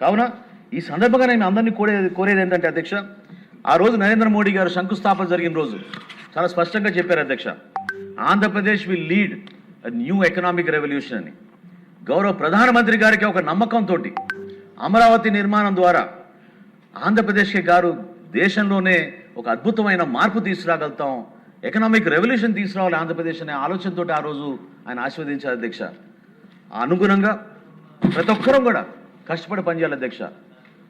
కావున ఈ సందర్భంగా నేను అందరినీ కోరేది ఏంటంటే అధ్యక్ష, ఆ రోజు నరేంద్ర మోడీ గారు శంకుస్థాపన జరిగిన రోజు చాలా స్పష్టంగా చెప్పారు అధ్యక్ష, Andhra Pradesh will lead new economic revolution అని. గౌరవ ప్రధానమంత్రి గారికి ఒక నమ్మకంతో అమరావతి నిర్మాణం ద్వారా ఆంధ్రప్రదేశ్కి గారు దేశంలోనే ఒక అద్భుతమైన మార్పు తీసుకురాగలుగుతాం, ఎకనామిక్ రెవల్యూషన్ తీసుకురావాలి ఆంధ్రప్రదేశ్ అనే ఆలోచనతో ఆ రోజు ఆయన ఆశీర్వదించారు అధ్యక్ష. అనుగుణంగా ప్రతి ఒక్కరూ కూడా కష్టపడి పనిచేయాలి అధ్యక్ష.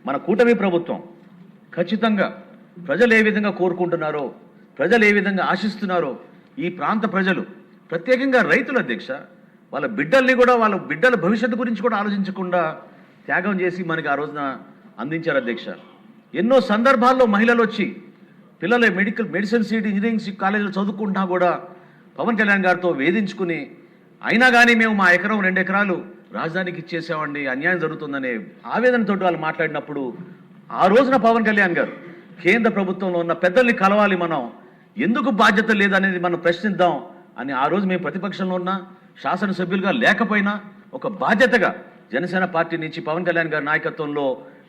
మన కూటమి ప్రభుత్వం ఖచ్చితంగా ప్రజలు ఏ విధంగా కోరుకుంటున్నారో, ప్రజలు ఏ విధంగా ఆశిస్తున్నారో, ఈ ప్రాంత ప్రజలు ప్రత్యేకంగా రైతులు అధ్యక్ష వాళ్ళ బిడ్డల్ని కూడా, వాళ్ళ బిడ్డల భవిష్యత్తు గురించి కూడా ఆలోచించకుండా త్యాగం చేసి మనకి ఆ రోజున అందించారు అధ్యక్ష. ఎన్నో సందర్భాల్లో మహిళలు వచ్చి పిల్లలు మెడిసిన్ సీట్, ఇంజనీరింగ్ కాలేజీలో చదువుకుంటున్నా కూడా పవన్ కళ్యాణ్ గారితో వేధించుకుని, అయినా కానీ మేము మా ఎకరం 2 ఎకరాలు రాజధానికి ఇచ్చేసామండి, అన్యాయం జరుగుతుందనే ఆవేదనతో వాళ్ళు మాట్లాడినప్పుడు ఆ రోజున పవన్ కళ్యాణ్ గారు కేంద్ర ప్రభుత్వంలో ఉన్న పెద్దల్ని కలవాలి, మనం ఎందుకు బాధ్యత లేదనేది మనం ప్రశ్నిద్దాం అని ఆ రోజు మేము ప్రతిపక్షంలో ఉన్న శాసనసభ్యులుగా లేకపోయినా ఒక బాధ్యతగా జనసేన పార్టీ నుంచి పవన్ కళ్యాణ్ గారి నాయకత్వంలో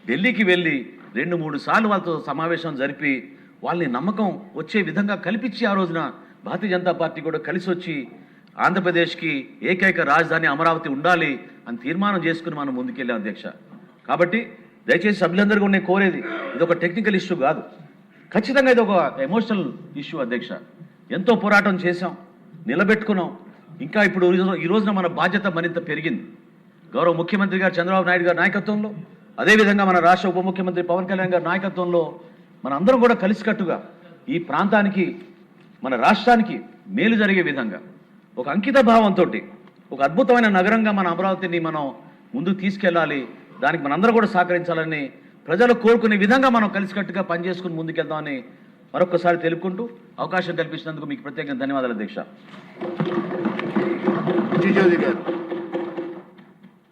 ఢిల్లీకి వెళ్ళి 2-3 సార్లు వాళ్ళతో సమావేశం జరిపి వాళ్ళని నమ్మకం వచ్చే విధంగా కల్పించి ఆ రోజున భారతీయ జనతా పార్టీ కూడా కలిసి వచ్చి ఆంధ్రప్రదేశ్కి ఏకైక రాజధాని అమరావతి ఉండాలి అని తీర్మానం చేసుకుని మనం ముందుకెళ్ళాం అధ్యక్ష. కాబట్టి దయచేసి సభ్యులందరూ కూడా నేను కోరేది, ఇది ఒక టెక్నికల్ ఇష్యూ కాదు, ఖచ్చితంగా ఇది ఒక ఎమోషనల్ ఇష్యూ అధ్యక్ష. ఎంతో పోరాటం చేశాం, నిలబెట్టుకున్నాం. ఇంకా ఇప్పుడు ఈ రోజున మన బాధ్యత మరింత పెరిగింది. గౌరవ ముఖ్యమంత్రి గారు చంద్రబాబు నాయుడు గారి నాయకత్వంలో, అదేవిధంగా మన రాష్ట్ర ఉప ముఖ్యమంత్రి పవన్ కళ్యాణ్ గారి నాయకత్వంలో మన అందరం కూడా కలిసికట్టుగా ఈ ప్రాంతానికి, మన రాష్ట్రానికి మేలు జరిగే విధంగా ఒక అంకిత భావంతో ఒక అద్భుతమైన నగరంగా మన అమరావతిని మనం ముందుకు తీసుకెళ్ళాలి, దానికి మనందరూ కూడా సహకరించాలని ప్రజలు కోరుకునే విధంగా మనం కలిసికట్టుగా పనిచేసుకుని ముందుకెళ్దామని మరొకసారి తెలుపుకుంటూ అవకాశం కల్పించినందుకు మీకు ప్రత్యేకంగా ధన్యవాదాలు అధ్యక్ష.